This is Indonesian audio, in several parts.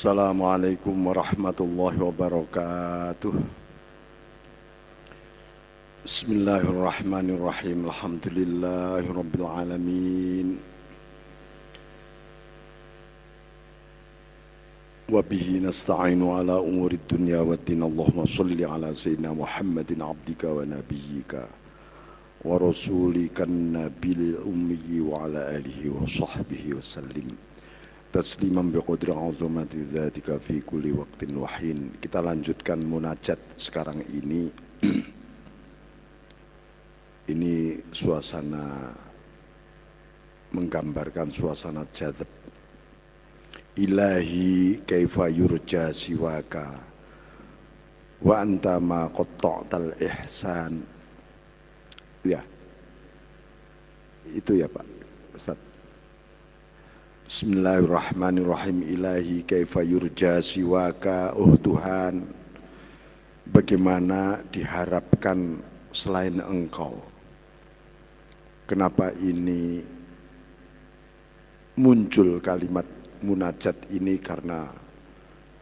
Assalamualaikum warahmatullahi wabarakatuh. Bismillahirrahmanirrahim. Alhamdulillahirabbil alamin. Wa bihi nasta'inu ala umurid dunya waddin. Allahumma shalli ala sayyidina Muhammadin abdika wa nabiyyika wa rasulikan nabiyil ummi wa ala alihi wa sahbihi wa sallim tasliman biqadri azamati dzatika fi kulli waqtin wa hin. Kita lanjutkan munajat sekarang ini. Ini suasana menggambarkan suasana jadab. Ilahi kaifa yurja siwaka wa anta ma qatta'tal ihsan. Ya. Itu ya Pak Ustaz. Bismillahirrahmanirrahim. Ilahi kaifa yurja siwaka. Oh Tuhan, bagaimana diharapkan selain Engkau. Kenapa ini muncul kalimat munajat ini? Karena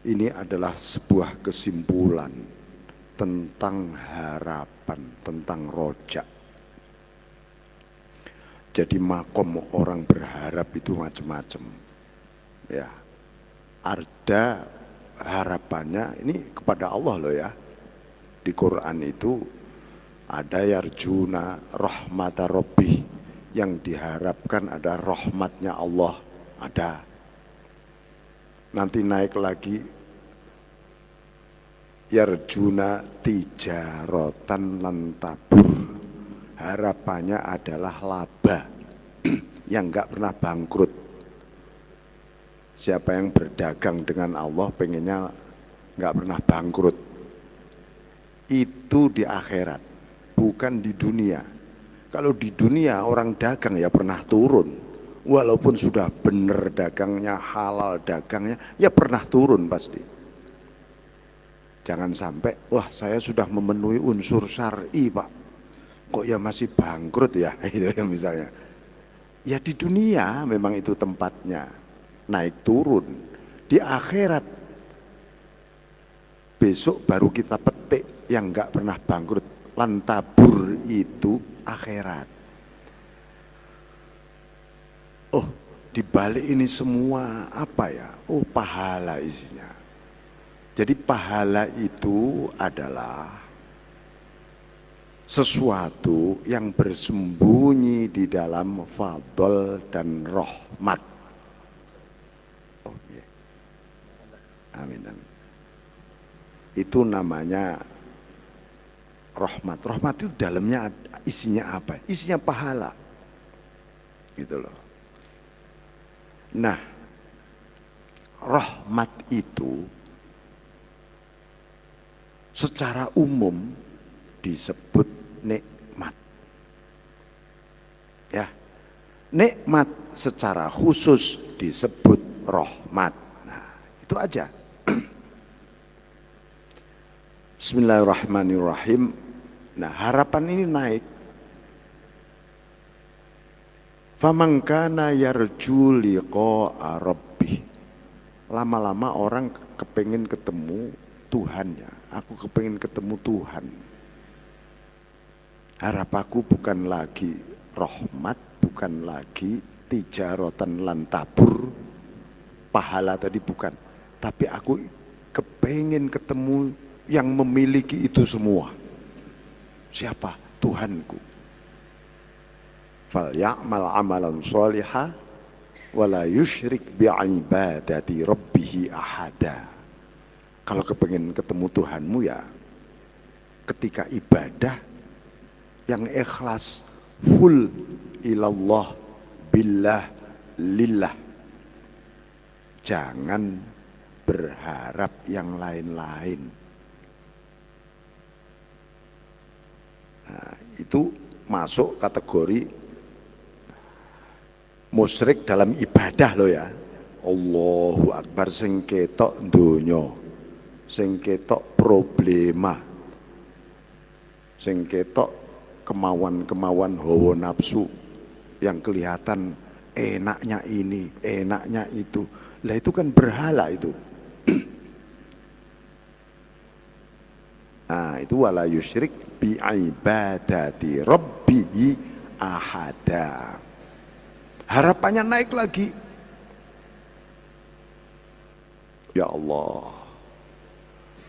ini adalah sebuah kesimpulan tentang harapan, tentang rojak. Jadi makom orang berharap itu macam-macam. Ya, ada harapannya ini kepada Allah loh ya. Di Quran itu ada yarjuna rahmata rabbih, yang diharapkan ada rahmatnya Allah, ada. Nanti naik lagi yarjuna tijaratan lan tabur, harapannya adalah laba yang enggak pernah bangkrut. Siapa yang berdagang dengan Allah pengennya enggak pernah bangkrut. Itu di akhirat, bukan di dunia. Kalau di dunia orang dagang ya pernah turun, walaupun sudah benar dagangnya, halal dagangnya, ya pernah turun pasti. Jangan sampai, wah saya sudah memenuhi unsur syar'i Pak, kok ya masih bangkrut ya, itu ya misalnya. Ya di dunia memang itu tempatnya, naik turun. Di akhirat besok baru kita petik yang enggak pernah bangkrut. Lantabur itu akhirat. Oh, dibalik ini semua apa ya? Oh, pahala isinya. Jadi pahala itu adalah sesuatu yang bersembunyi di dalam fadl dan rahmat. Oh, yeah. Amin, amin. Itu namanya rahmat. Rahmat itu dalamnya isinya apa? Isinya pahala. Gitu loh. Nah, rahmat itu secara umum disebut nikmat. Ya. Nikmat secara khusus disebut rahmat. Nah, itu aja. Bismillahirrahmanirrahim. Nah, harapan ini naik. Faman kana yarju liqa'a rabbih. Lama-lama orang kepengen ketemu Tuhannya. Aku kepengen ketemu Tuhan. Harapanku bukan lagi rahmat, bukan lagi tijaratan lan tabur, pahala tadi bukan. Tapi aku kepengen ketemu yang memiliki itu semua. Siapa? Tuhanku. Fal ya'mal amalan sholiha wala yusyrik bi'ibadati rabbih ahada. Kalau kepengen ketemu Tuhanmu ya ketika ibadah yang ikhlas, full ilallah, billah, lillah. Jangan berharap yang lain-lain. Nah, itu masuk kategori musyrik dalam ibadah loh ya. Allahu Akbar, sing ketok donya, sing ketok problema, sing ketok kemauan-kemauan hawa nafsu yang kelihatan enaknya ini, enaknya itu. Lah itu kan berhala itu. Nah, itu wala yusyrik bi ibadati rabbihi ahada. Harapannya naik lagi. Ya Allah,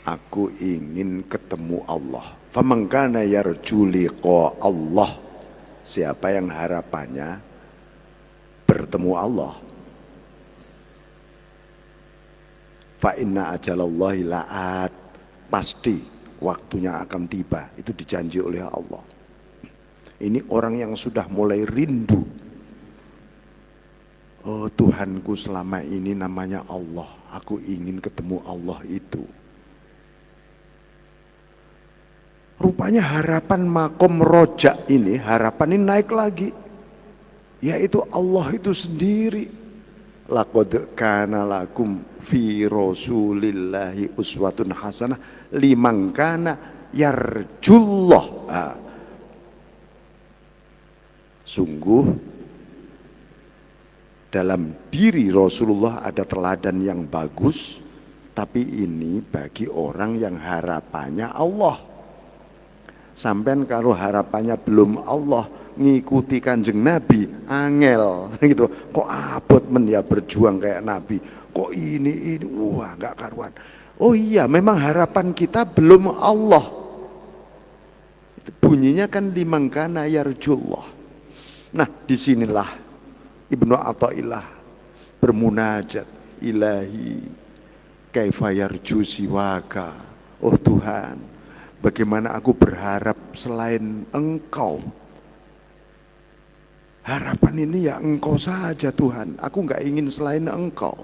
aku ingin ketemu Allah. Faman kana yarju liqa Allah. Siapa yang harapannya bertemu Allah. Fa inna ajalallahi la'at. Pasti waktunya akan tiba. Itu dijanji oleh Allah. Ini orang yang sudah mulai rindu. Oh Tuhanku selama ini namanya Allah. Aku ingin ketemu Allah itu. Rupanya harapan makom rojak ini, harapan ini naik lagi. Yaitu Allah itu sendiri. Laqad kana lakum fi rasulillahi uswatun hasanah liman kana yarjullah. Sungguh dalam diri Rasulullah ada teladan yang bagus, tapi ini bagi orang yang harapannya Allah. Sampean kalau harapannya belum Allah, ngikuti Kanjeng Nabi angel gitu. Kok abot men ya berjuang kayak Nabi, kok ini wah nggak karuan. Oh iya, memang harapan kita belum Allah. Bunyinya kan liman kana yarjullah. Nah disinilah Ibnu Athaillah bermunajat, ilahi kaifa yarju siwaka. Oh Tuhan, bagaimana aku berharap selain Engkau. Harapan ini ya Engkau saja Tuhan. Aku nggak ingin selain Engkau.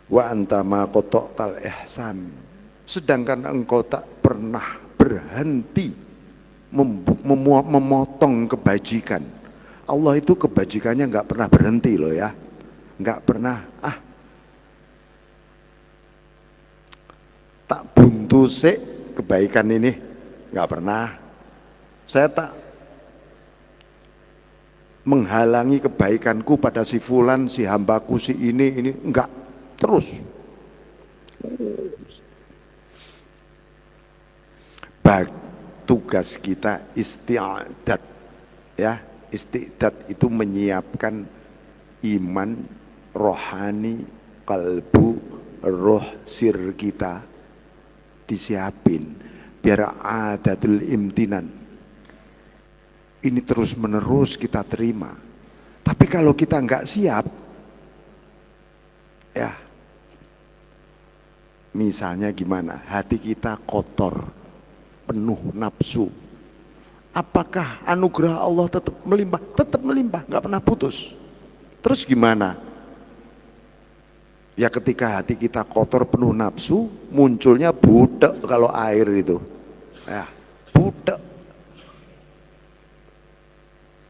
Wa anta ma qata'tal ihsan. Sedangkan Engkau tak pernah berhenti memotong kebajikan. Allah itu kebajikannya nggak pernah berhenti loh ya. Nggak pernah tak buntu sik kebaikan ini, nggak pernah. Saya tak menghalangi kebaikanku pada si fulan, si hambaku, si ini enggak, terus. Tugas kita istiadat, ya, istiadat itu menyiapkan iman, rohani, kalbu, roh sir kita disiapin biar adatul imtinan ini terus menerus kita terima. Tapi kalau kita nggak siap, ya misalnya gimana, hati kita kotor, penuh nafsu, apakah anugerah Allah tetap melimpah? Tetap melimpah, nggak pernah putus. Terus gimana? Ya ketika hati kita kotor penuh nafsu, munculnya budak kalau air itu. Ya, budak.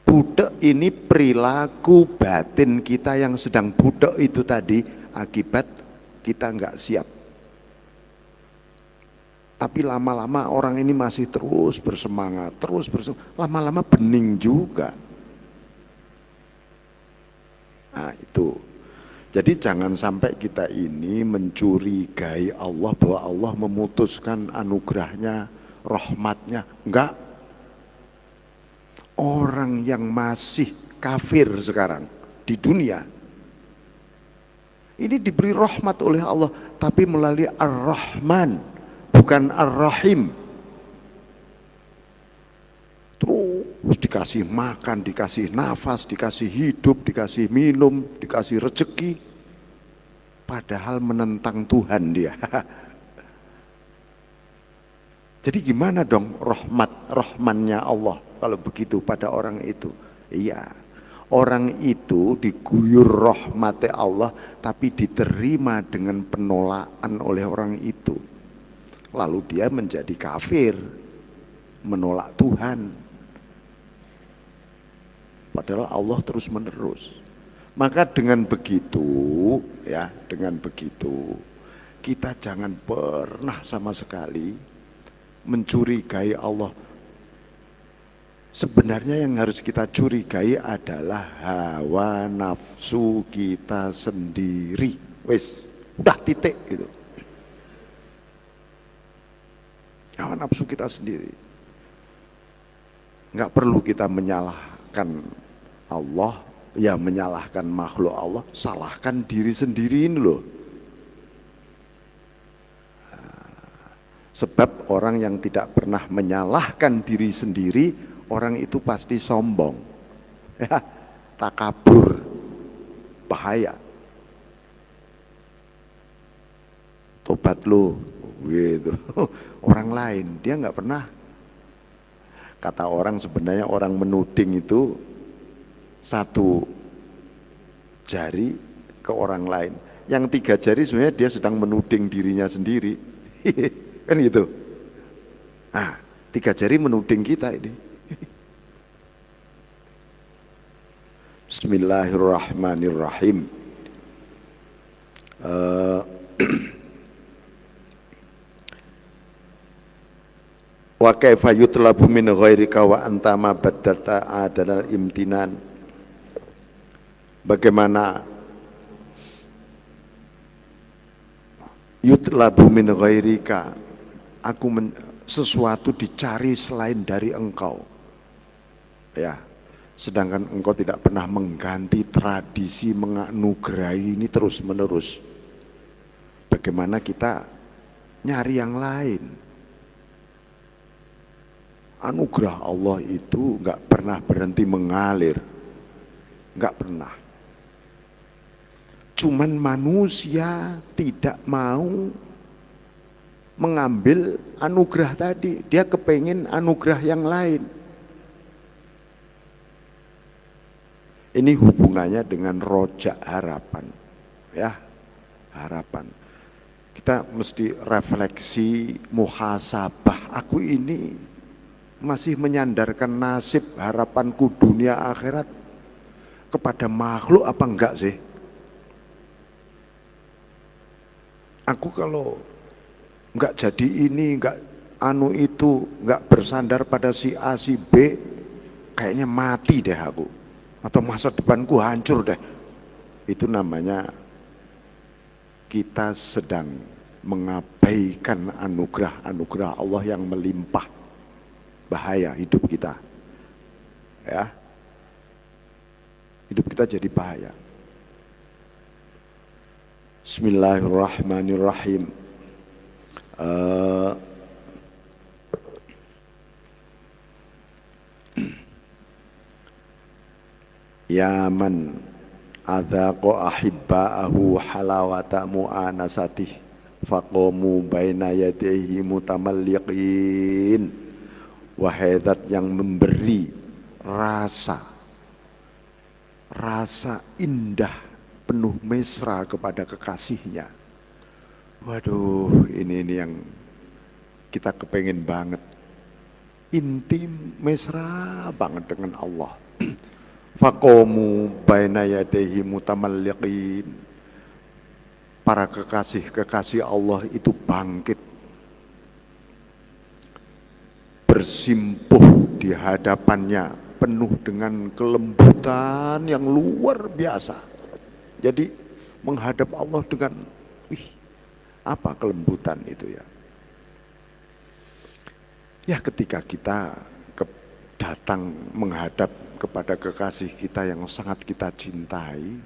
Budak ini perilaku batin kita yang sedang budak itu tadi akibat kita nggak siap. Tapi lama-lama orang ini masih terus bersemangat, lama-lama bening juga. Nah itu. Jadi jangan sampai kita ini mencurigai Allah bahwa Allah memutuskan anugerahnya, rahmatnya. Enggak. Orang yang masih kafir sekarang di dunia ini diberi rahmat oleh Allah, tapi melalui Ar-Rahman, bukan Ar-Rahim. Terus dikasih makan, dikasih nafas, dikasih hidup, dikasih minum, dikasih rezeki, padahal menentang Tuhan dia. Jadi gimana dong rahmannya Allah kalau begitu pada orang itu? Iya, orang itu diguyur rahmatnya Allah, tapi diterima dengan penolakan oleh orang itu. Lalu dia menjadi kafir, menolak Tuhan. Padahal Allah terus menerus. Maka dengan begitu, ya, dengan begitu kita jangan pernah sama sekali mencurigai Allah. Sebenarnya yang harus kita curigai adalah hawa nafsu kita sendiri. Wes, udah titik gitu. nafsu kita sendiri. Nggak perlu kita menyalahkan Allah, ya menyalahkan makhluk Allah, salahkan diri sendiri ini loh. Sebab orang yang tidak pernah menyalahkan diri sendiri, orang itu pasti sombong, ya, takabur, bahaya. Tobat lo, gitu. Orang lain dia nggak pernah. Kata orang sebenarnya orang menuding itu satu jari ke orang lain, yang 3 jari sebenarnya dia sedang menuding dirinya sendiri. Kan gitu. Nah, 3 jari menuding kita ini. Bismillahirrahmanirrahim. Wa kaifa yutlabu min ghairika wa anta ma baddata adal imtinan. Bagaimana yutlabu min ghairika, sesuatu dicari selain dari engkau, ya, sedangkan engkau tidak pernah mengganti tradisi menganugerahi ini terus menerus. Bagaimana kita nyari yang lain? Anugerah Allah itu nggak pernah berhenti mengalir, nggak pernah. Cuman manusia tidak mau mengambil anugerah tadi, dia kepengen anugerah yang lain. Ini hubungannya dengan rojak harapan, ya, harapan. Kita mesti refleksi, muhasabah. Aku ini masih menyandarkan nasib harapanku dunia akhirat kepada makhluk apa enggak sih? Aku kalau enggak jadi ini, enggak anu itu, enggak bersandar pada si A, si B, kayaknya mati deh aku, atau masa depanku hancur deh. Itu namanya kita sedang mengabaikan anugerah-anugerah Allah yang melimpah. Bahaya hidup kita, ya, hidup kita jadi bahaya. Bismillahirrahmanirrahim. Ya man adzaqa ahibba'ahu halawata mu'anasatih faqamu baina yadayhi mutamalliqin. Wahai zat yang memberi rasa indah penuh mesra kepada kekasihnya. Waduh, ini yang kita kepengen banget, intim, mesra banget dengan Allah. Faqamu baina yadayhi mutamalliqin. Para kekasih Allah itu bangkit, bersimpuh di hadapannya penuh dengan kelembutan yang luar biasa. Jadi menghadap Allah dengan apa kelembutan itu ya. Ya ketika kita datang menghadap kepada kekasih kita yang sangat kita cintai,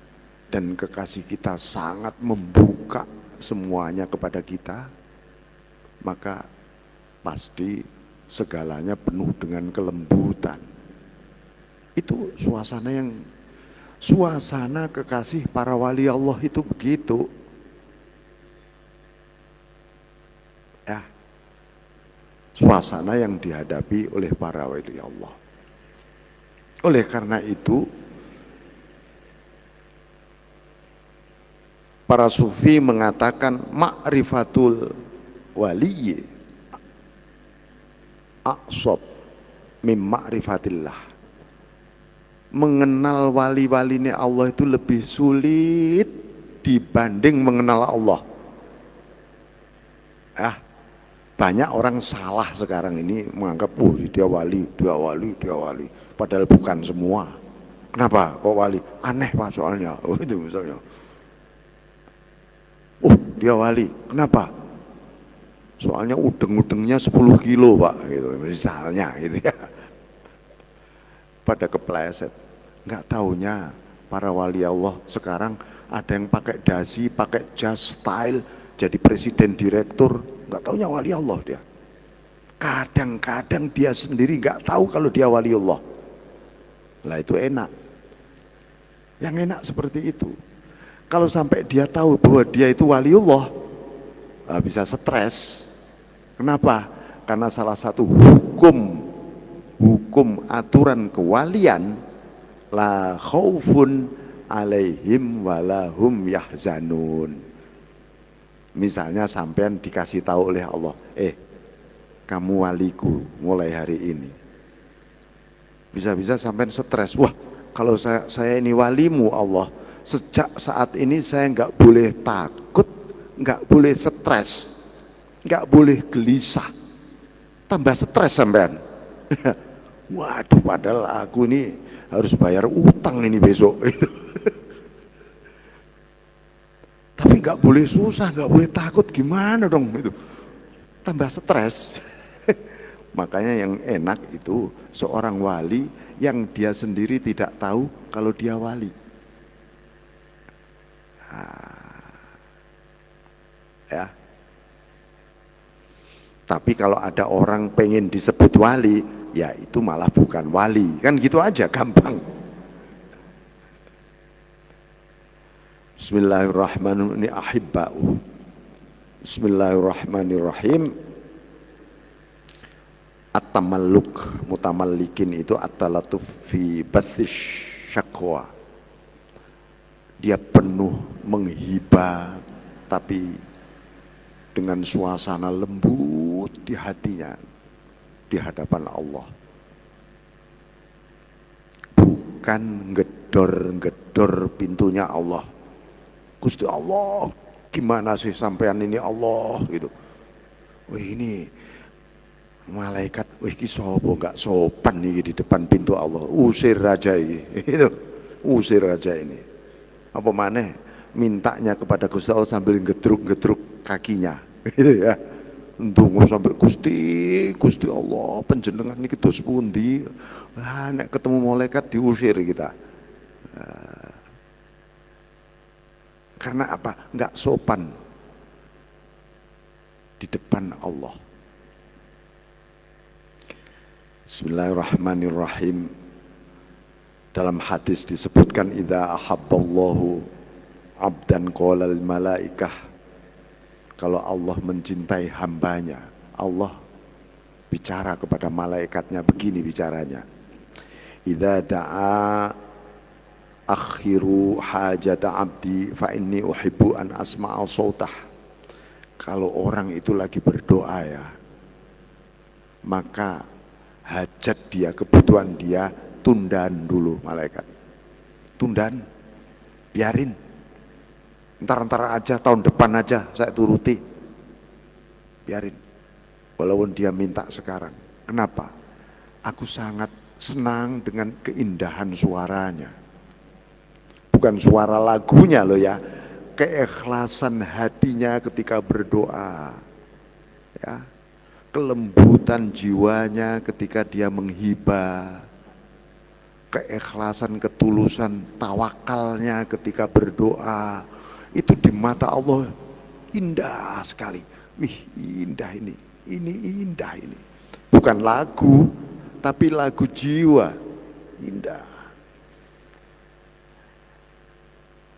dan kekasih kita sangat membuka semuanya kepada kita, maka pasti segalanya penuh dengan kelembutan. Itu suasana kekasih para wali Allah itu begitu. Ya, suasana yang dihadapi oleh para wali Allah. Oleh karena itu, para sufi mengatakan ma'rifatul waliyyi aqsab mim ma'rifatillah. Mengenal wali-walinya Allah itu lebih sulit dibanding mengenal Allah. Banyak orang salah sekarang ini menganggap dia wali. Padahal bukan semua. Kenapa kok wali? Aneh Pak soalnya. Itu misalnya. Dia wali. Kenapa? Soalnya udeng-udengnya 10 kilo Pak, gitu, misalnya gitu ya. Pada kepleset. Nggak taunya para wali Allah sekarang ada yang pakai dasi, pakai jas, style, jadi presiden direktur, nggak taunya wali Allah dia. Kadang-kadang dia sendiri nggak tahu kalau dia wali Allah. Lah itu enak. Yang enak seperti itu. Kalau sampai dia tahu bahwa dia itu waliullah, bisa stres. Kenapa? Karena salah satu hukum aturan kewalian, la khaufun alaihim walahum yahzanun. Misalnya sampean dikasih tahu oleh Allah, kamu waliku mulai hari ini. Bisa-bisa sampean stres. Wah, kalau saya ini walimu Allah, sejak saat ini saya nggak boleh takut, nggak boleh stres, nggak boleh gelisah. Tambah stres sampean. Waduh, padahal aku ini harus bayar utang ini besok. Tapi nggak boleh susah, nggak boleh takut, gimana dong itu? Tambah stres. Makanya yang enak itu seorang wali yang dia sendiri tidak tahu kalau dia wali. Ya. Tapi kalau ada orang pengen disebut wali, ya itu malah bukan wali. Kan gitu aja, gampang. Bismillahirrahmanirrahim. Ahibba'u. Bismillahirrahmanirrahim. At-tamalluk, mutamallikin itu at-talatuf fi bathish syakwa. Dia penuh menghibah, tapi dengan suasana lembut di hatinya di hadapan Allah. Bukan gedor-gedor pintunya Allah. Gusti Allah, gimana sih sampean ini Allah gitu. Wih, ini malaikat, wih ki sopo gak sopan nih di depan pintu Allah. Usir raja ini. Itu usir raja ini. Apa maneh mintanya kepada Gusti Allah sambil gedruk-gedruk kakinya. Gitu ya. Ndonga sampai Gusti Allah panjenengan niki dos pundi? Wah, nek ketemu malaikat diusir kita. Karena apa? Enggak sopan di depan Allah. Bismillahirrahmanirrahim. Dalam hadis disebutkan idza ahabballahu abdan qala al malaikah. Kalau Allah mencintai hambanya, Allah bicara kepada malaikatnya, begini bicaranya. Idza da'a akhiru hajata abdi fa inni uhibbu an asma'a sautah. Kalau orang itu lagi berdoa ya, maka hajat dia, kebutuhan dia tundaan dulu malaikat. Tundaan, biarin. Ntar aja, tahun depan aja saya turuti. Biarin. Walaupun dia minta sekarang. Kenapa? Aku sangat senang dengan keindahan suaranya. Bukan suara lagunya loh ya, keikhlasan hatinya ketika berdoa, ya, kelembutan jiwanya ketika dia menghibah, keikhlasan, ketulusan, tawakalnya ketika berdoa, itu di mata Allah indah sekali. Wih, indah ini indah ini. Bukan lagu, tapi lagu jiwa, indah.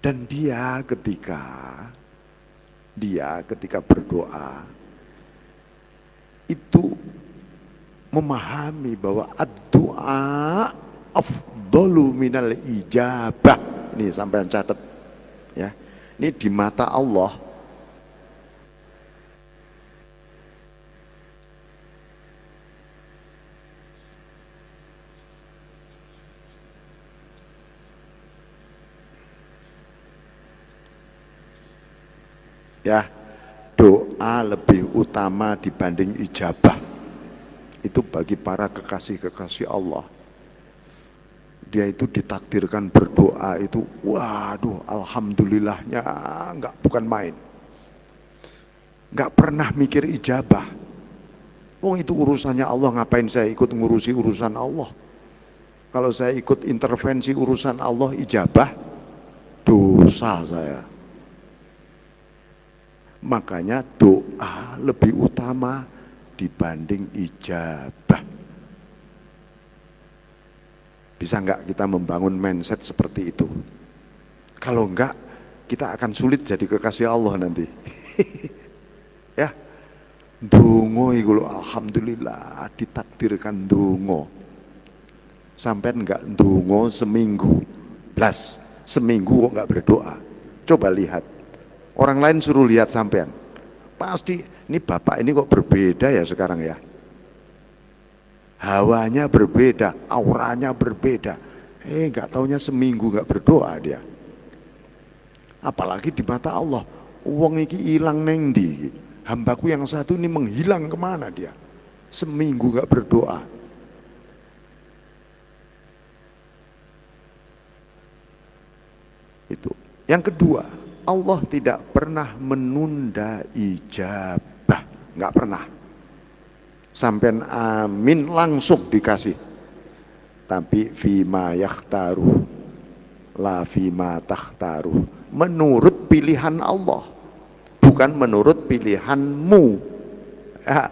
Dan dia ketika berdoa itu memahami bahwa ad-du'a afdalu minal ijabah. Ini sampai catat ya. Ini di mata Allah ya, doa lebih utama dibanding ijabah. Itu bagi para kekasih-kekasih Allah. Dia itu ditakdirkan berdoa itu, waduh, alhamdulillahnya bukan main. nggak pernah mikir ijabah. Wong itu urusannya Allah, ngapain saya ikut ngurusi urusan Allah? Kalau saya ikut intervensi urusan Allah ijabah, dosa saya. Makanya doa lebih utama dibanding ijabah. Bisa nggak kita membangun mindset seperti itu? Kalau enggak, kita akan sulit jadi kekasih Allah nanti. Ya, dongo iku lho, alhamdulillah ditakdirkan dongo. Sampai enggak dongo seminggu, blas seminggu kok enggak berdoa. Coba lihat, orang lain suruh lihat sampean, pasti ini bapak ini kok berbeda ya sekarang ya. Hawanya berbeda, auranya berbeda. Enggak taunya seminggu enggak berdoa dia. Apalagi di mata Allah, wong iki hilang neng ndi, hambaku yang satu ini menghilang kemana dia, seminggu gak berdoa. Itu yang kedua, Allah tidak pernah menunda ijabah, gak pernah. Sampai amin langsung dikasih, tapi fima yakhtaruh la fima takhtaruh, menurut pilihan Allah, bukan menurut pilihanmu. Ya,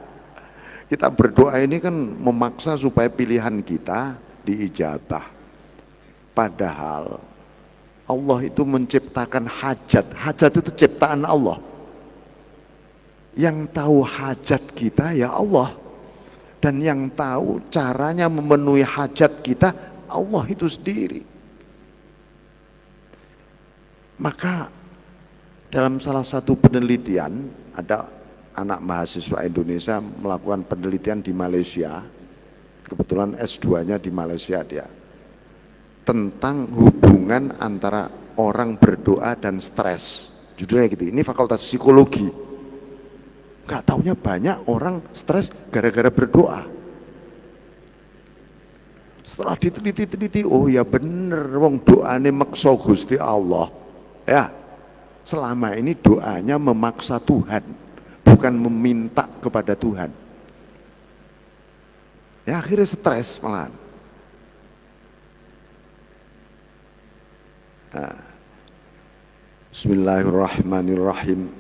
kita berdoa ini kan memaksa supaya pilihan kita diijabah. Padahal Allah itu menciptakan hajat. Hajat itu ciptaan Allah. Yang tahu hajat kita ya Allah. Dan yang tahu caranya memenuhi hajat kita Allah itu sendiri. Maka dalam salah satu penelitian, ada anak mahasiswa Indonesia melakukan penelitian di Malaysia, kebetulan S2-nya di Malaysia dia, tentang hubungan antara orang berdoa dan stres. Judulnya gitu, ini fakultas psikologi. Gak taunya banyak orang stres gara-gara berdoa. Setelah diteliti-teliti, oh ya bener, wong doane maksa Gusti Allah. Ya, selama ini doanya memaksa Tuhan, bukan meminta kepada Tuhan. Ya akhirnya stres malah. Nah, Bismillahirrahmanirrahim.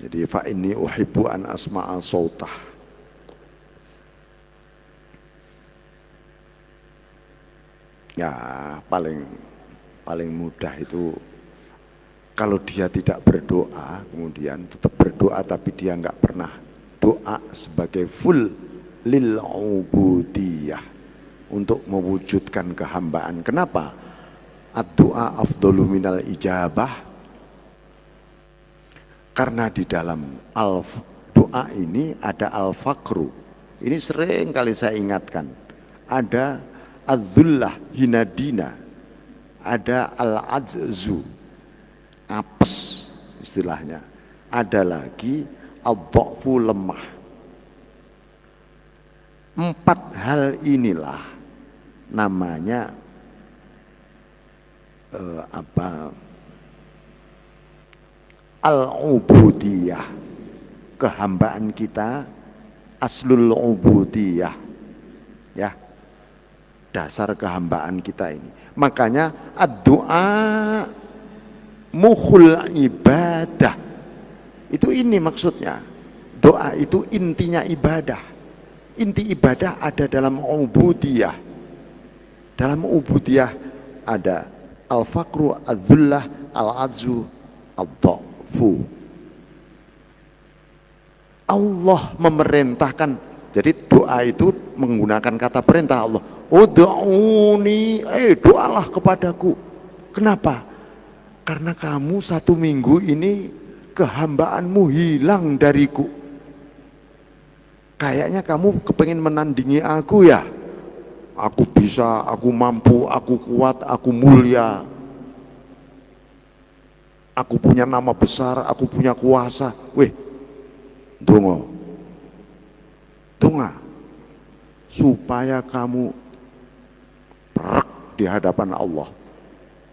Jadi fa inni uhibbu an asma'a sautah. Ya paling mudah itu kalau dia tidak berdoa, kemudian tetap berdoa tapi dia nggak pernah doa sebagai full lil ubudiyah, untuk mewujudkan kehambaan. Kenapa? Ad-du'a afdalu minal ijabah. Karena di dalam doa ini ada al-faqru. Ini sering kali saya ingatkan. Ada adzullah, hinadina. Ada al-ajzu, apes istilahnya. Ada lagi ad-dha'fu, lemah. 4 hal inilah namanya al-ubudiyah, kehambaan kita, aslul ubudiyah, ya, dasar kehambaan kita ini. Makanya ad-du'a mukhul ibadah, itu ini maksudnya. Doa itu intinya ibadah. Inti ibadah ada dalam ubudiyah. Dalam ubudiyah ada al-faqru, adzullah, al-azzu, ad-dha'fu. Allah memerintahkan. Jadi doa itu menggunakan kata perintah Allah. Ud'uni, doalah kepadaku. Kenapa? Karena kamu 1 minggu ini kehambaanmu hilang dariku. Kayaknya kamu kepengen menandingi aku ya. Aku bisa, aku mampu, aku kuat, aku mulia. Aku punya nama besar, aku punya kuasa. Weh, dongo. Donga. Supaya kamu perak di hadapan Allah.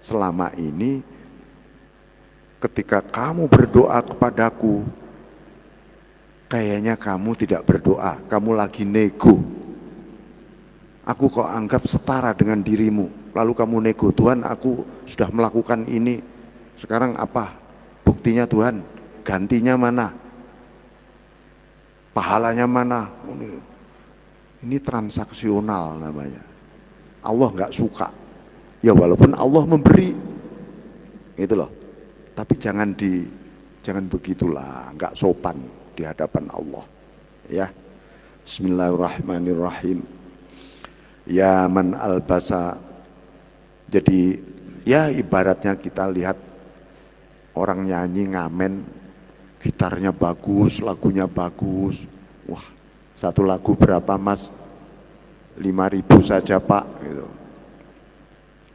Selama ini ketika kamu berdoa kepadaku, kayaknya kamu tidak berdoa, kamu lagi nego. Aku kok anggap setara dengan dirimu, lalu kamu nego, Tuhan aku sudah melakukan ini, sekarang apa buktinya Tuhan, gantinya mana, pahalanya mana? Ini transaksional namanya. Allah nggak suka. Ya walaupun Allah memberi, gitu loh. Tapi jangan begitulah, nggak sopan di hadapan Allah. Ya. Bismillahirrahmanirrahim. Ya man albasa. Jadi ya ibaratnya kita lihat orang nyanyi ngamen, gitarnya bagus, lagunya bagus. Wah, satu lagu berapa mas? 5.000 saja pak, gitu.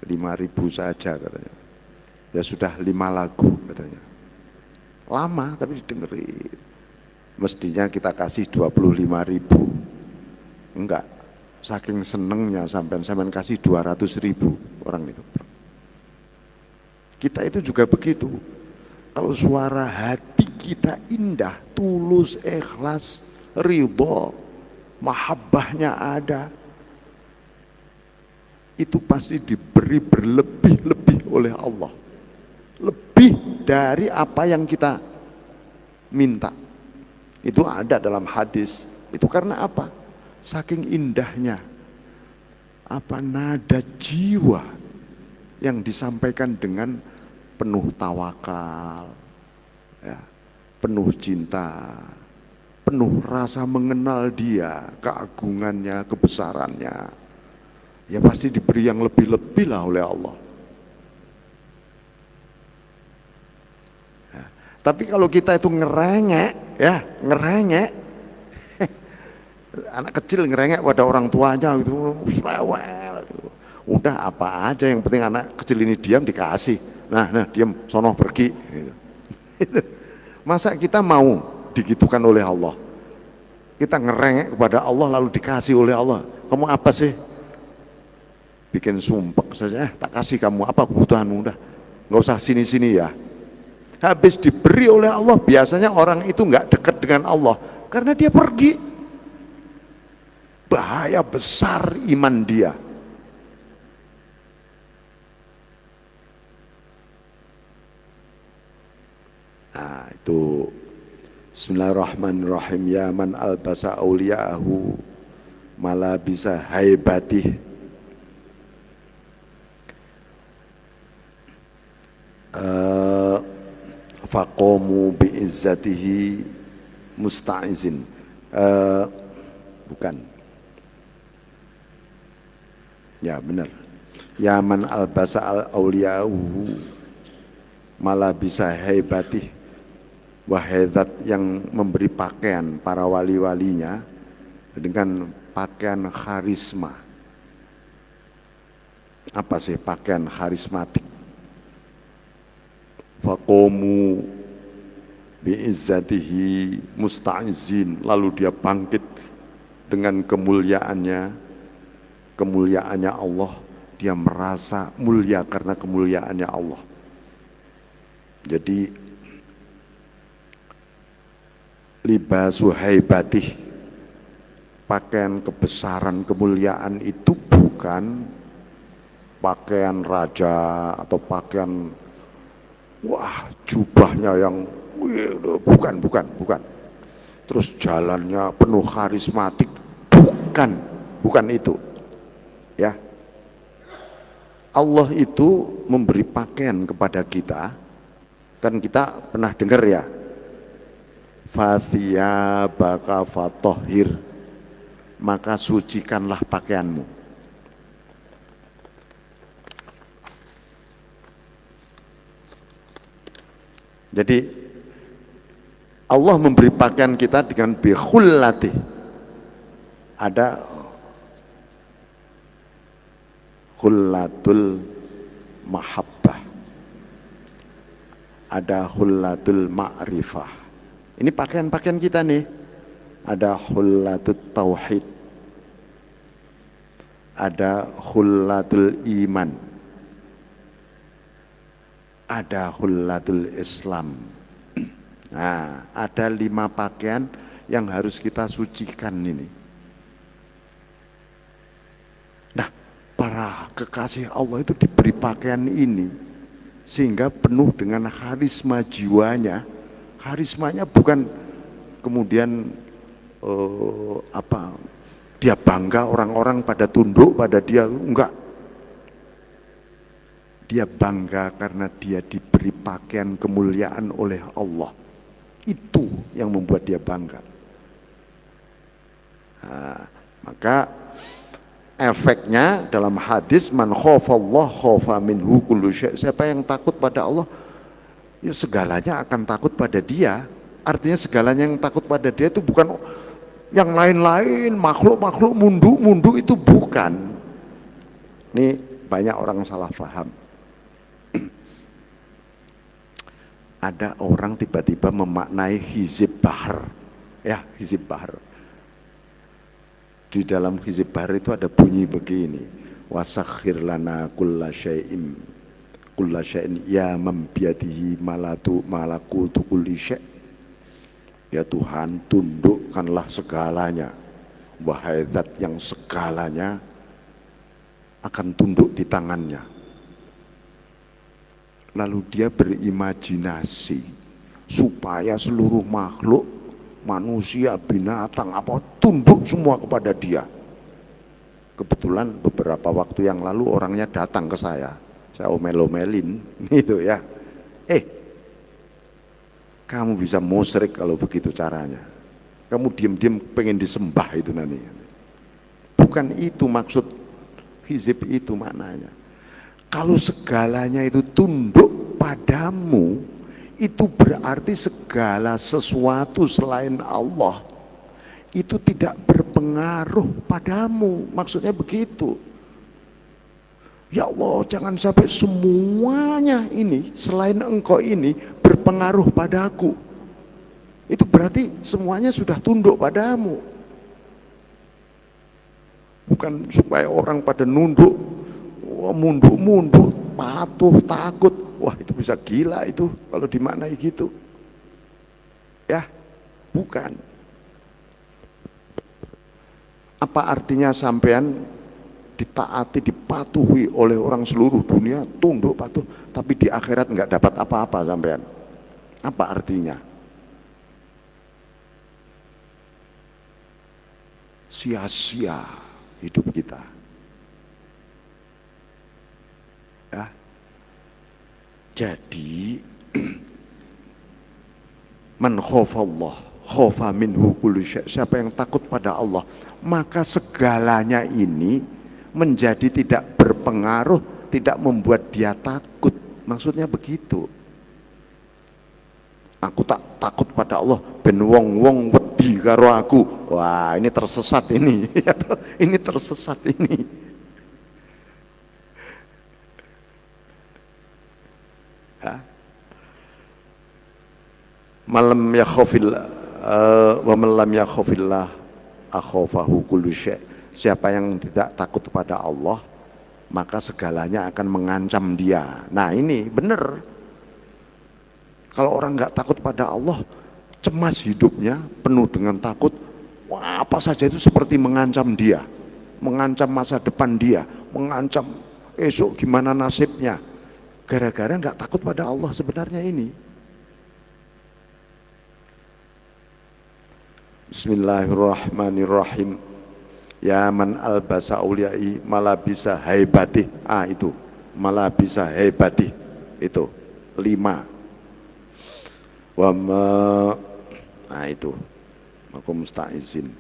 5.000 saja katanya. Ya sudah 5 lagu katanya. Lama tapi didengerin. Mestinya kita kasih 25.000. Enggak. Saking senengnya sampai kasih 200.000 orang itu. Kita itu juga begitu. Kalau suara hati kita indah, tulus, ikhlas, ridho, mahabbahnya ada, itu pasti diberi berlebih-lebih oleh Allah, lebih dari apa yang kita minta. Itu ada dalam hadis. Itu karena apa? Saking indahnya apa nada jiwa yang disampaikan dengan penuh tawakal, ya, penuh cinta, penuh rasa mengenal dia, keagungannya, kebesarannya. Ya pasti diberi yang lebih-lebih lah oleh Allah. Ya, tapi kalau kita itu ngerengek, ya ngerengek, anak kecil ngerengek pada orang tuanya gitu, rewel, gitu. Udah apa aja yang penting anak kecil ini diam dikasih. Nah diam, sono pergi. Gitu. Masa kita mau digitukan oleh Allah? Kita ngerengek kepada Allah lalu dikasih oleh Allah. Kamu apa sih? Bikin sumpek saja, tak kasih kamu, apa kebutuhanmu, udah nggak usah sini-sini ya. Habis diberi oleh Allah, biasanya orang itu nggak dekat dengan Allah karena dia pergi. Bahaya besar iman dia. Nah itu Bismillahirrahmanirrahim. Ya man albasa awliya'ahu malabisa haibatih. Faqomu bi'izzatihi musta'izin. Bukan. Ya benar. Ya man albasa al-awliya'uhu malabisa haibatih. Wahedat yang memberi pakaian para wali-walinya dengan pakaian karisma. Apa sih pakaian karismatik? Faqomu bi'izzatihi musta'izin, lalu dia bangkit dengan kemuliaannya Allah, dia merasa mulia karena kemuliaannya Allah. Jadi libasu haibatih, pakaian kebesaran kemuliaan itu bukan pakaian raja atau pakaian wah jubahnya yang bukan. Terus jalannya penuh karismatik, bukan itu. Ya. Allah itu memberi pakaian kepada kita. Kan kita pernah dengar ya. Fathiyabaka fatahhir, maka sucikanlah pakaianmu. Jadi Allah memberi pakaian kita dengan bikhullati. Ada khullatul mahabbah, ada khullatul ma'rifah. Ini pakaian-pakaian kita nih. Ada khullatul tauhid, ada khullatul iman, ada hullatul Islam. Nah, ada 5 pakaian yang harus kita sucikan ini. Nah, para kekasih Allah itu diberi pakaian ini sehingga penuh dengan harisma jiwanya. Harismanya bukan kemudian dia bangga orang-orang pada tunduk pada dia, enggak. Dia bangga karena dia diberi pakaian kemuliaan oleh Allah. Itu yang membuat dia bangga. Nah, maka efeknya dalam hadis man khafallah khafa minhu kullu syai'. Siapa yang takut pada Allah, ya segalanya akan takut pada dia. Artinya segalanya yang takut pada dia itu bukan yang lain-lain, makhluk-makhluk mundu itu bukan. Ini banyak orang salah paham. Ada orang tiba-tiba memaknai hizib bahar, ya hizib bahar. Di dalam hizib bahar itu ada bunyi begini, wasakhir lana kulla syai'in ya mambiyadihi malakutu kulli syai'. Ya Tuhan, tundukkanlah segalanya, wahai zat yang segalanya akan tunduk di tangannya. Lalu dia berimajinasi supaya seluruh makhluk, manusia, binatang, apa tunduk semua kepada dia. Kebetulan beberapa waktu yang lalu orangnya datang ke saya omel-omelin gitu ya. Kamu bisa musyrik kalau begitu caranya. Kamu diam-diam pengen disembah itu nanti. Bukan itu maksud hizib itu maknanya. Kalau segalanya itu tunduk padamu, itu berarti segala sesuatu selain Allah itu tidak berpengaruh padamu. Maksudnya begitu. Ya Allah, jangan sampai semuanya ini selain engkau ini berpengaruh padaku. Itu berarti semuanya sudah tunduk padamu. Bukan supaya orang pada nunduk, munduk, patuh, takut. Wah, itu bisa gila itu kalau dimaknai gitu. Ya, bukan. Apa artinya sampean ditaati, dipatuhi oleh orang seluruh dunia, tunduk, patuh, tapi di akhirat nggak dapat apa-apa sampean? Apa artinya? Sia-sia hidup kita. Ya. Jadi man khafallah khafa minhu kullu syai'. Siapa yang takut pada Allah, maka segalanya ini menjadi tidak berpengaruh, tidak membuat dia takut. Maksudnya begitu. Aku tak takut pada Allah ben wong-wong wedi karo aku. Wah, ini tersesat ini. Ini tersesat ini. Malam yakhafillah wa man lam yakhafillah akhafahu kullu syai'. Siapa yang tidak takut kepada Allah, maka segalanya akan mengancam dia. Nah, ini benar. Kalau orang nggak takut pada Allah, cemas hidupnya, penuh dengan takut, wah, apa saja itu seperti mengancam dia, mengancam masa depan dia, mengancam esok gimana nasibnya. Gara-gara nggak takut pada Allah sebenarnya ini. Bismillahirrahmanirrahim. Ya man albasa uliyai malabisa haibatih. Itu malabisa haibatih. Itu 5. Itu aku musta'izin.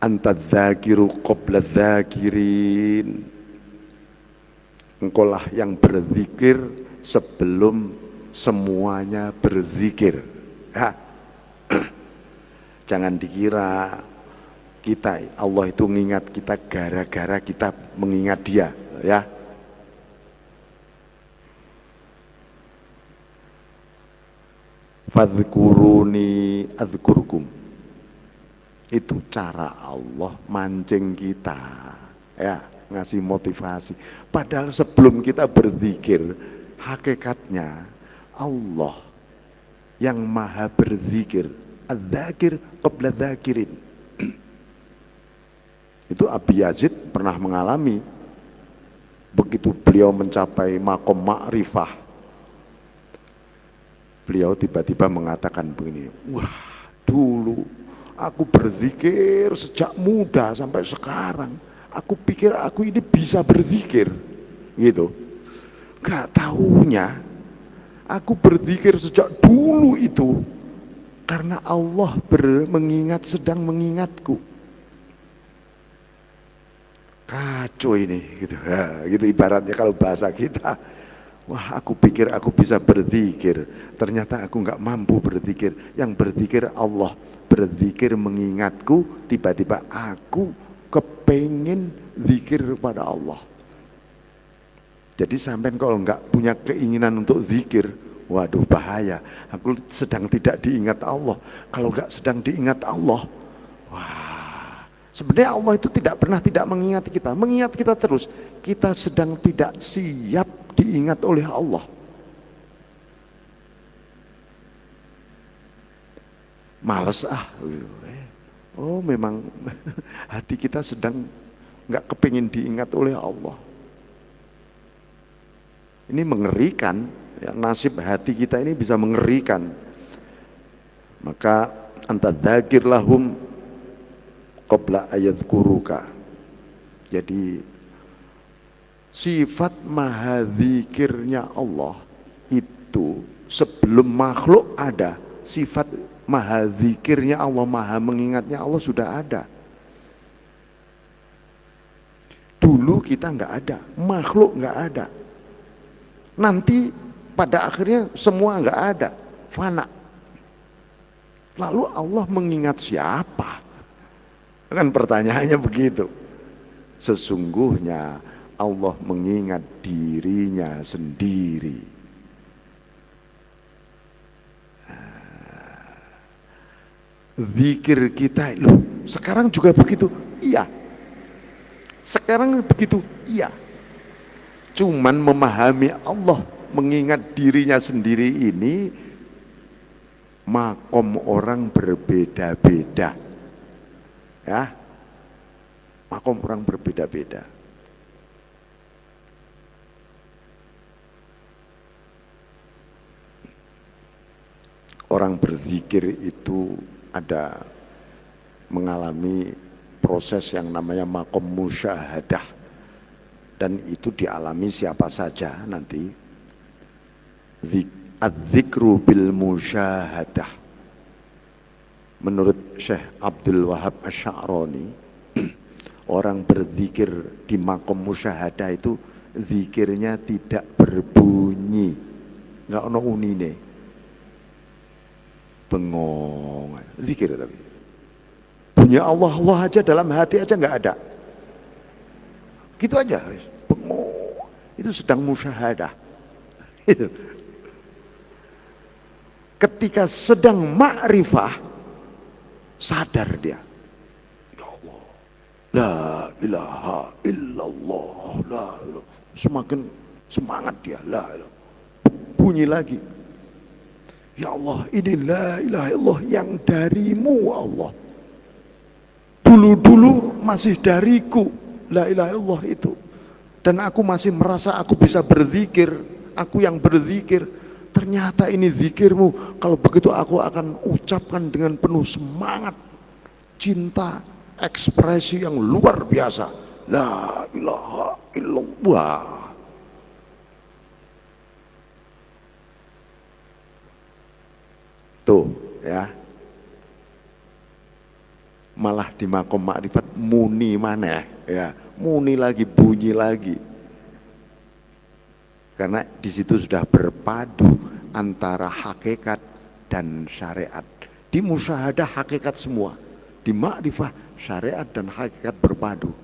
Anta dzakiru qabla dzakirin. Engkaulah yang berzikir sebelum semuanya berzikir. Jangan dikira kita Allah itu mengingat kita gara-gara kita mengingat Dia, ya. Fadhkuruni adzkurkum. Itu cara Allah mancing kita, ya. ngasih motivasi. Padahal sebelum kita berzikir, hakikatnya Allah yang maha berzikir, adzakir qabla dzakirin. Itu Abi Yazid pernah mengalami. Begitu beliau mencapai makom ma'rifah, beliau tiba-tiba mengatakan begini, wah dulu aku berzikir sejak muda sampai sekarang, aku pikir aku ini bisa berzikir gitu. Gak taunya aku berzikir sejak dulu itu karena Allah sedang mengingatku. Kacau ini gitu. Gitu ibaratnya kalau bahasa kita. Wah, aku pikir aku bisa berzikir, ternyata aku nggak mampu berzikir. Yang berzikir Allah, berzikir mengingatku, tiba-tiba aku kepengen zikir kepada Allah. Jadi sampai kalau nggak punya keinginan untuk zikir, waduh bahaya, aku sedang tidak diingat Allah. Kalau nggak sedang diingat Allah, wah, sebenarnya Allah itu tidak pernah tidak mengingat kita terus. Kita sedang tidak siap diingat oleh Allah. Males oh memang hati kita sedang nggak kepingin diingat oleh Allah. Ini mengerikan, ya, nasib hati kita ini bisa mengerikan. Maka anta dzakir lahum qabla ayadhkuruka. Jadi sifat maha dzikirnya Allah itu sebelum makhluk ada, sifat maha dzikirnya Allah, maha mengingatnya Allah sudah ada. Dulu kita nggak ada, makhluk nggak ada. Nanti pada akhirnya semua nggak ada, fana. Lalu Allah mengingat siapa? Kan pertanyaannya begitu. Sesungguhnya Allah mengingat dirinya sendiri. Zikir kita, loh sekarang juga begitu? Iya. Sekarang begitu? Iya. Cuman memahami Allah, mengingat dirinya sendiri ini, makom orang berbeda-beda. Ya, makom orang berbeda-beda. Orang berzikir itu ada mengalami proses yang namanya makom musyahadah, dan itu dialami siapa saja nanti. Adzikru bil musyahadah. Menurut Syekh Abdul Wahab Asy'arani, orang berzikir di makom musyahadah itu zikirnya tidak berbunyi, nggak ono unine, bengong, zikir tapi bunyi Allah Allah aja dalam hati aja nggak ada, gitu aja, bengong, itu sedang musyahadah. Ketika sedang ma'rifah, sadar dia, ya Allah, la ilaha illallah, la ilaha. Semakin semangat dia, la ilaha. Bunyi lagi, ya Allah, ini la ilaha illallah yang darimu Allah. Dulu-dulu masih dariku la ilaha illallah itu, dan aku masih merasa aku bisa berzikir, aku yang berzikir. Ternyata ini zikirmu. Kalau begitu aku akan ucapkan dengan penuh semangat, cinta, ekspresi yang luar biasa, la ilaha illallah. Tuh ya, malah di makom ma'rifat muni mana ya, muni lagi, bunyi lagi. Karena di situ sudah berpadu antara hakikat dan syariat. Di musyahadah hakikat semua, di ma'rifah syariat dan hakikat berpadu.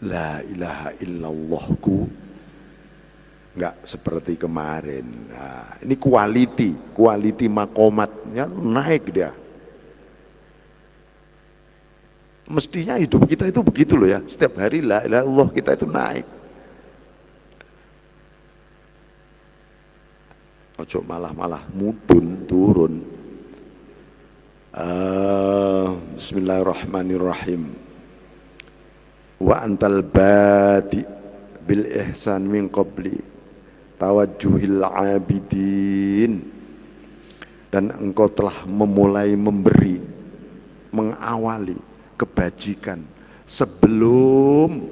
La ilaha illallahku enggak seperti kemarin. Nah, ini quality makomatnya naik dia. Mestinya hidup kita itu begitu loh ya. Setiap hari la ilaha illallah kita itu naik. Ojo malah mudun turun. Bismillahirrahmanirrahim. Wa antal badi bil ihsan min qabli tawajjuhil abidin. Dan engkau telah memulai memberi, mengawali kebajikan sebelum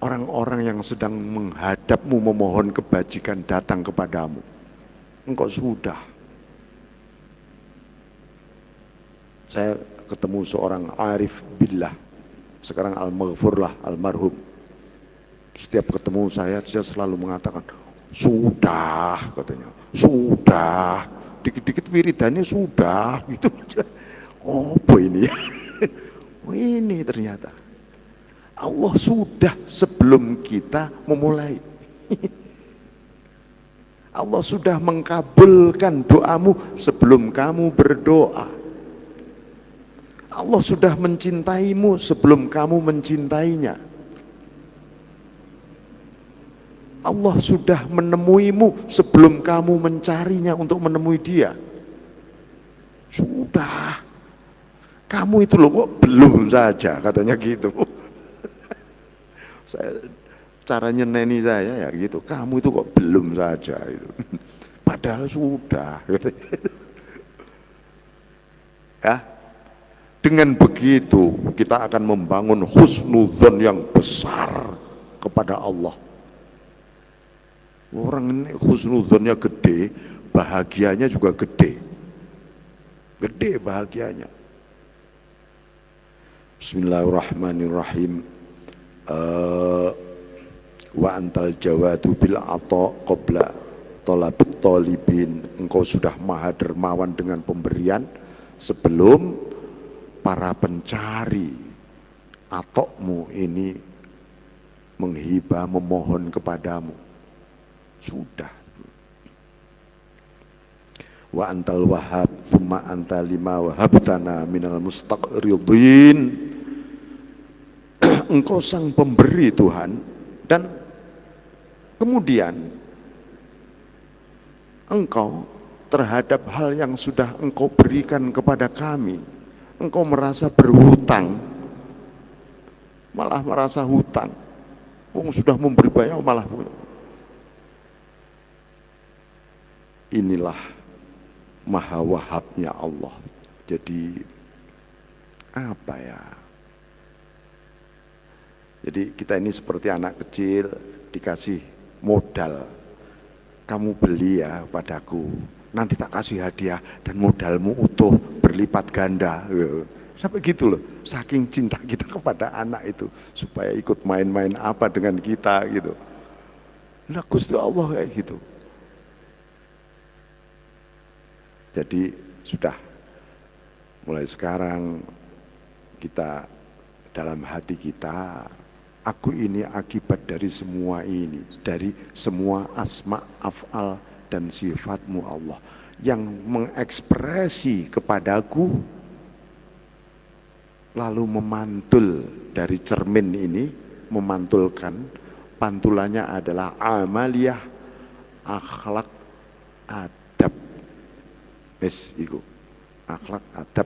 orang-orang yang sedang menghadapmu memohon kebajikan datang kepadamu. Engkau sudah. Saya ketemu seorang arif billah, sekarang al-maghfurlah, almarhum. Setiap ketemu saya selalu mengatakan, sudah, katanya, sudah. Dikit-dikit wiridannya sudah, gitu aja. Apa ini? Ini ternyata Allah sudah sebelum kita memulai. Allah sudah mengabulkan doamu sebelum kamu berdoa. Allah sudah mencintaimu sebelum kamu mencintainya. Allah sudah menemuimu sebelum kamu mencarinya untuk menemui dia. Sudah. Kamu itu loh kok belum saja, katanya gitu. Saya cara nyeneni saya ya gitu. Kamu itu kok belum saja itu. Padahal sudah. Gitu. Ya. Dengan begitu kita akan membangun husnudzon yang besar kepada Allah. Orang ini husnudzonnya gede, bahagianya juga gede. Gede bahagianya. Bismillahirrahmanirrahim. Wa antal jawadu bil ato qabla talabit talibin. Engkau sudah maha dermawan dengan pemberian sebelum para pencari atokmu ini menghibah, memohon kepadamu. Sudah. Wa antal wahab thumma anta lima wahabtana minal mustaqridin. Engkau sang pemberi Tuhan, dan kemudian engkau terhadap hal yang sudah engkau berikan kepada kami, engkau merasa berhutang, malah merasa hutang. Sudah memberi banyak malah. Inilah maha wahabnya Allah. Jadi apa ya? Jadi kita ini seperti anak kecil dikasih modal. Kamu beli ya padaku, nanti tak kasih hadiah dan modalmu utuh berlipat ganda. Sampai gitu loh, saking cinta kita kepada anak itu, supaya ikut main-main apa dengan kita gitu. Nah Gusti Allah kayak gitu. Jadi sudah mulai sekarang kita dalam hati kita, aku ini akibat dari semua ini, dari semua asma, af'al dan sifatmu Allah yang mengekspresi kepadaku, lalu memantul dari cermin ini, memantulkan, pantulannya adalah amaliyah, akhlak, adab. Iku akhlak, adab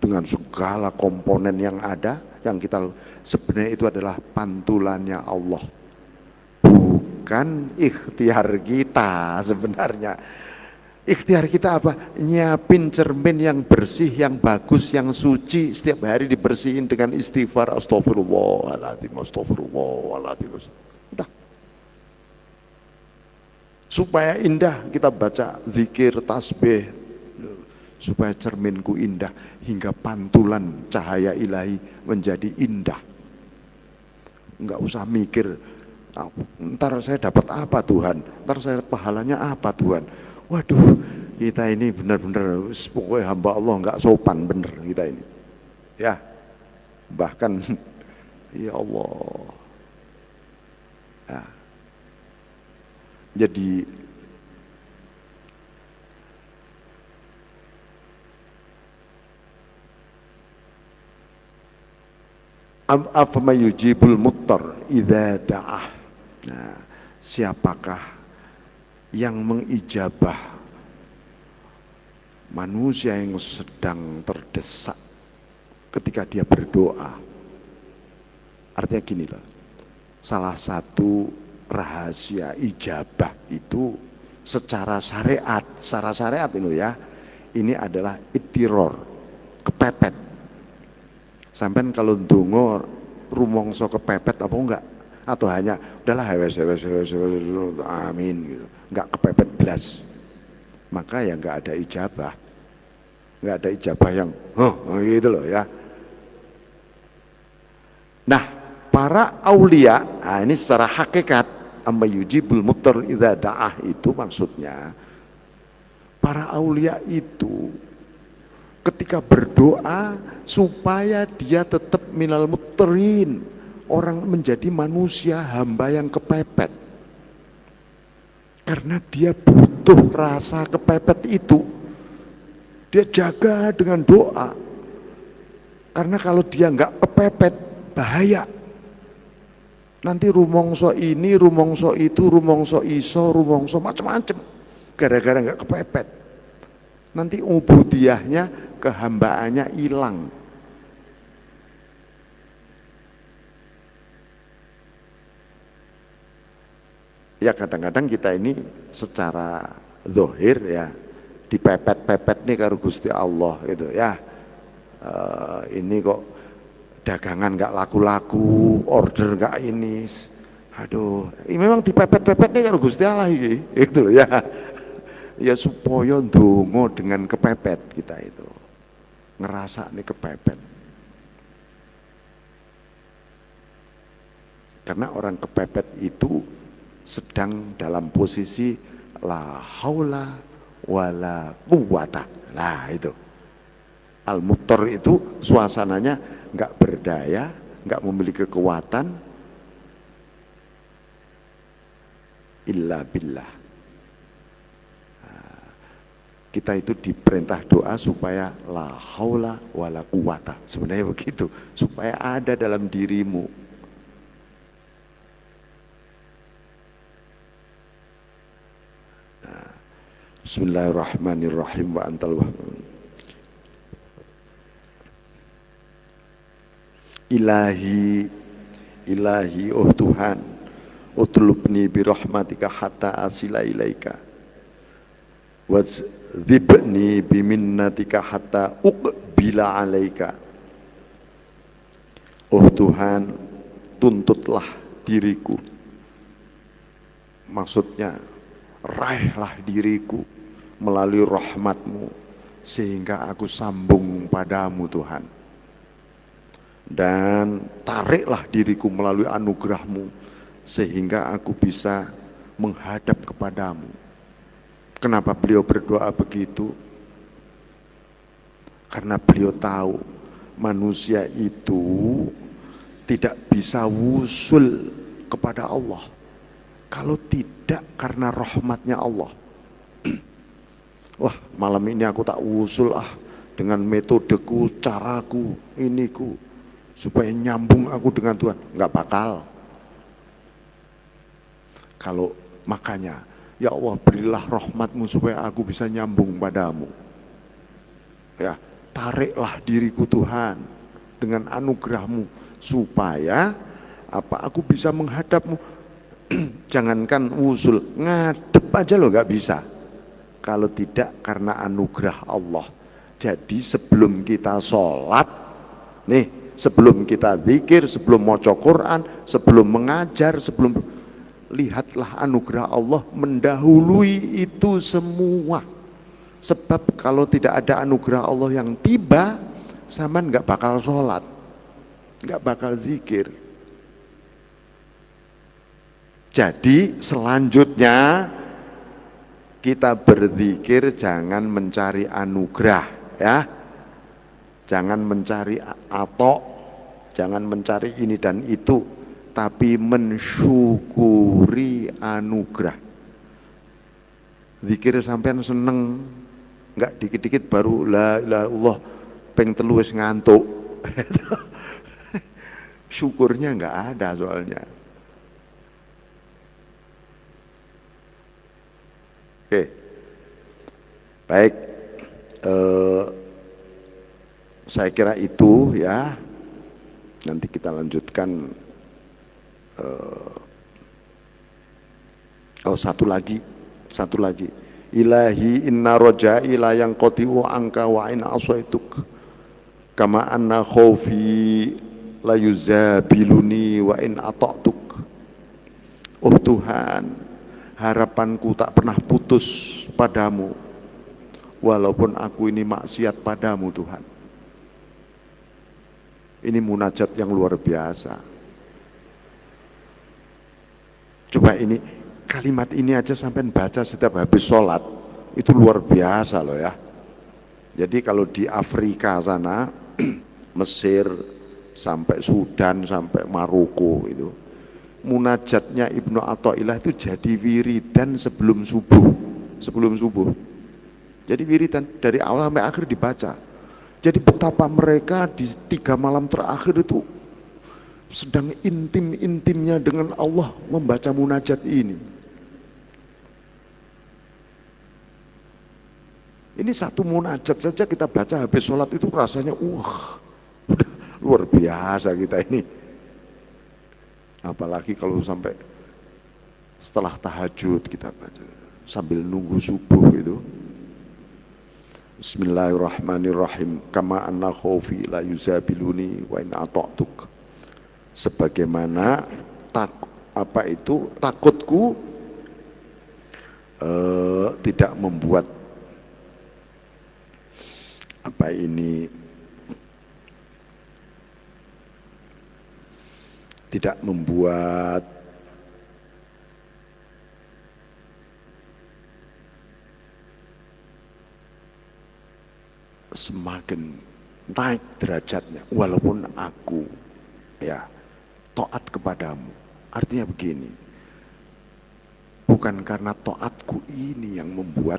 dengan segala komponen yang ada, yang kita sebenarnya itu adalah pantulannya Allah, bukan ikhtiar kita sebenarnya. Ikhtiar kita apa? Nyiapin cermin yang bersih, yang bagus, yang suci, setiap hari dibersihin dengan istighfar, astagfirullahaladzim, astagfirullahaladzim. Udah. Supaya indah kita baca zikir, tasbih, supaya cerminku indah hingga pantulan cahaya ilahi menjadi indah. Enggak usah mikir, ntar saya dapat apa Tuhan, ntar saya pahalanya apa Tuhan. Waduh, kita ini benar-benar pokoknya hamba Allah enggak sopan bener kita ini. Ya, bahkan ya Allah. Ya. Jadi Afama yujibul muttar idza da'ah. Nah, siapakah yang mengijabah manusia yang sedang terdesak ketika dia berdoa? Artinya gini loh, salah satu rahasia ijabah itu secara syariat ini adalah ittiror, kepepet. Sampai kalau ndonga rumangsa kepepet apa enggak? Atau hanya udahlah wes amin gitu. Enggak kepepet belas. Maka ya enggak ada ijabah. Enggak ada ijabah yang gitu loh ya. Nah, para aulia, nah ini secara hakikat amma yujibul muttar idza da'ah itu maksudnya para aulia itu ketika berdoa supaya dia tetap minal mutterin, orang menjadi manusia hamba yang kepepet, karena dia butuh rasa kepepet itu, dia jaga dengan doa, karena kalau dia nggak kepepet bahaya, nanti rumongso ini, rumongso itu, rumongso iso, rumongso macam-macam, gara-gara nggak kepepet, nanti ubudiyahnya, kehambaannya hilang. Ya kadang-kadang kita ini secara zahir ya dipepet-pepet nih karo Gusti Allah gitu ya. Ini kok dagangan nggak laku-laku, order nggak ini, aduh, ini memang dipepet-pepet nih karo Gusti Allah ini, gitu loh ya. Ya supaya ndonga dengan kepepet kita itu, ngerasa nih kepepet. Karena orang kepepet itu sedang dalam posisi la haula wala quwata. Nah itu al-muttar itu suasananya nggak berdaya, nggak memiliki kekuatan illa billah. Kita itu diperintah doa supaya la haula wala quwata, sebenarnya begitu, supaya ada dalam dirimu. Nah, bismillahirrahmanirrahim wa antal ilahi oh Tuhan, utlubni birahmatika hatta asila ilaika wadzibni biminnatika hatta uqbila alaika. Oh Tuhan, tuntutlah diriku, maksudnya raihlah diriku melalui rahmatmu sehingga aku sambung padamu Tuhan, dan tariklah diriku melalui anugerahmu sehingga aku bisa menghadap kepadamu. Kenapa beliau berdoa begitu? Karena beliau tahu manusia itu tidak bisa wusul kepada Allah kalau tidak karena rahmatnya Allah. Wah, malam ini aku tak wusul dengan metodeku, caraku, iniku, supaya nyambung aku dengan Tuhan. Nggak bakal. Kalau makanya, ya Allah berilah rahmatmu supaya aku bisa nyambung padamu. Ya, tariklah diriku Tuhan dengan anugerahmu supaya aku bisa menghadapmu. Jangankan wusul, ngadep aja loh nggak bisa kalau tidak karena anugerah Allah. Jadi sebelum kita sholat nih, sebelum kita zikir, sebelum maca Quran, sebelum mengajar, sebelum, lihatlah anugerah Allah mendahului itu semua. Sebab kalau tidak ada anugerah Allah yang tiba, sampean nggak bakal sholat, nggak bakal zikir. Jadi selanjutnya kita berzikir jangan mencari anugerah, ya, jangan mencari atok, jangan mencari ini dan itu, tapi mensyukuri anugerah. Zikir sampean seneng, nggak dikit-dikit baru la ilaha illallah ping telu wis ngantuk. syukurnya nggak ada soalnya. Oke, baik. Saya kira itu ya. Nanti kita lanjutkan. Satu lagi. Ilahi inna rojai la yang qati'u angka wa in asaituk kama anna khawfi la yuzabiluni wa in ata'tuk. Oh Tuhan, harapanku tak pernah putus padamu walaupun aku ini maksiat padamu Tuhan. Ini munajat yang luar biasa. Coba ini, kalimat ini aja sampai baca setiap habis sholat, itu luar biasa loh ya. Jadi kalau di Afrika sana, Mesir, sampai Sudan, sampai Maroko itu, munajatnya Ibnu Athaillah itu jadi wiridan sebelum subuh. Jadi wiridan dari awal sampai akhir dibaca. Jadi betapa mereka di 3 malam terakhir itu sedang intim-intimnya dengan Allah membaca munajat ini. Ini satu munajat saja kita baca habis sholat itu rasanya udah luar biasa kita ini. Apalagi kalau sampai setelah tahajud kita baca sambil nunggu subuh itu. Bismillahirrahmanirrahim. Kama anna khawfi la yuzabiluni wa in ata'tuk. Sebagaimana takutku tidak membuat semakin naik derajatnya walaupun aku ya taat kepadamu. Artinya begini, bukan karena taatku ini yang membuat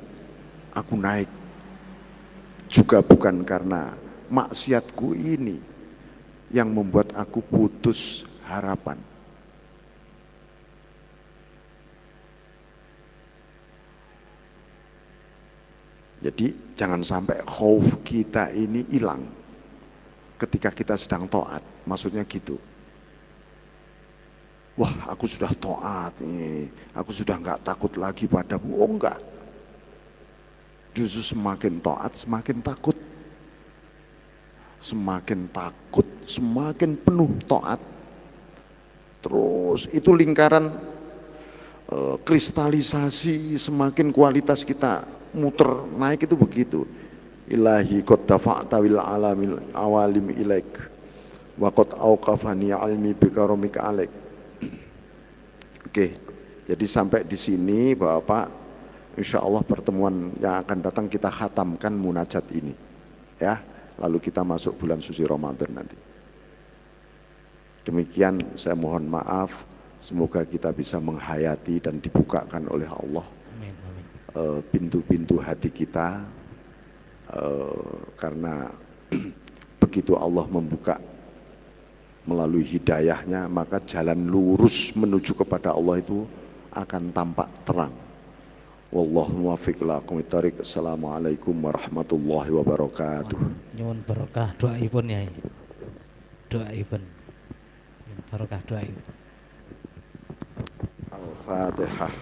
aku naik, juga bukan karena maksiatku ini yang membuat aku putus harapan. Jadi jangan sampai khauf kita ini hilang ketika kita sedang taat, maksudnya gitu. Wah, aku sudah taat ini, aku sudah nggak takut lagi padamu. Oh enggak, justru semakin taat semakin takut, semakin penuh taat. Terus itu lingkaran kristalisasi, semakin kualitas kita muter naik itu begitu. Ilahi qad dafa'ta wil alamil awalim ilaik wa qad auqafani ilmi bikaromika alaik. Oke, jadi sampai di sini Bapak, insya Allah pertemuan yang akan datang kita khatamkan munajat ini ya, lalu kita masuk bulan suci Ramadan nanti. Demikian, saya mohon maaf, semoga kita bisa menghayati dan dibukakan oleh Allah pintu-pintu hati kita, karena begitu Allah membuka melalui hidayahnya, maka jalan lurus menuju kepada Allah itu akan tampak terang. Wallahu muwaffiq ila aqwamit thoriq. Assalamualaikum warahmatullahi wabarakatuh. Nyuwun barokah doaipun Yai. Doaipun. Barokah doaipun. Al-Fatihah.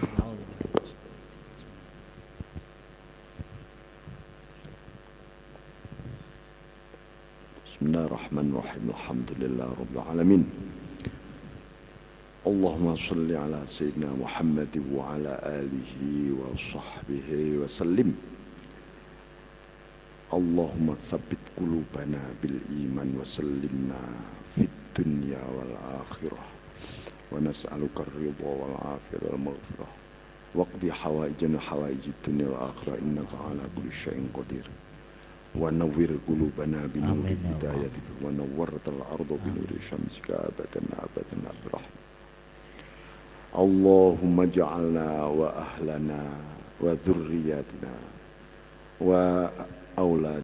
Bismillahirrahmanirrahim. Alhamdulillah rabbil alamin. Allahumma salli ala sayyidina Muhammad wa ala alihi wa sahbihi wa sallim. Allahumma thabbit qulubana bil iman wa sallimna fid dunya wal akhirah wa nas'aluka ar-ridha wal afiyata wal maghfirah waqdi hawaijana hawaijid dunya wal akhirah innaka ala kulli syai'in qadir. Wa nawwir qulubana bi nuri hidayatika wa nawwartal arda bi nuri syamsika abadan abadan abdurrahman. Allahumma ja'alna wa ahlana wa dhurriyyatina wa aulad